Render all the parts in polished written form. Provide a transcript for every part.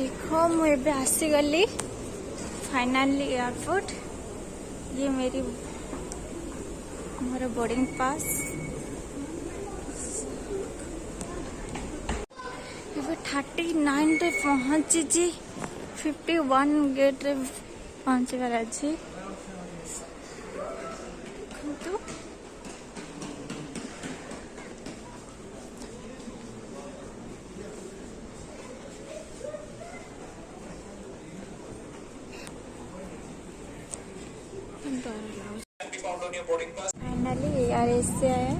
देखो मुझे आसीगली finally airport. ये मेरा बोर्डिंग पास। ये 39 रे पहुंची 51 गेट रे पहुंचबार अच्छी। फाइनाली ARS से आया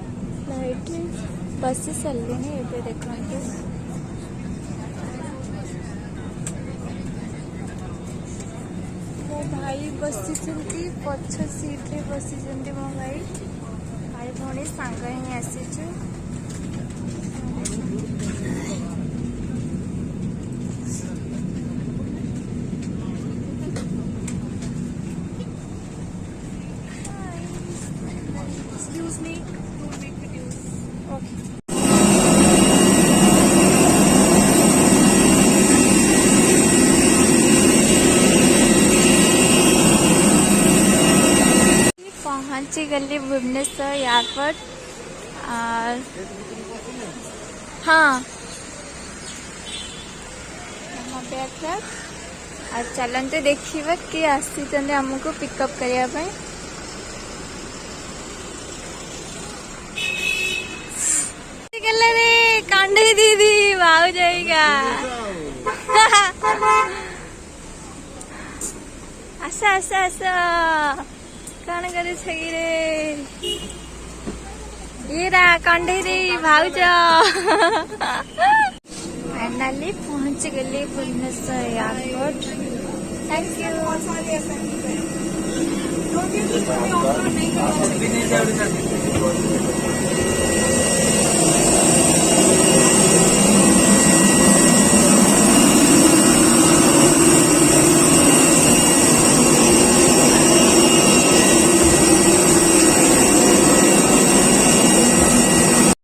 फ्लाइट बस चलनी ये देखते मो भाई बसी पछ सीट रे बसी मो भाई भौणी सांग ही आसीचु। Excuse me, don't make videos. Okay. पहुंची गली भुवनेश्वर एयरपोर्ट। हाँ बैग रख और चलते देखा किए आसी आमको पिकअप करने। कांडे दीदी भाव जाएगा। आसा आसा आसा कौन करे रे ये कंडे दी भाउज। फाइनाली पहुंच गली भुवनेश्वर एयरपोर्ट। Thank you.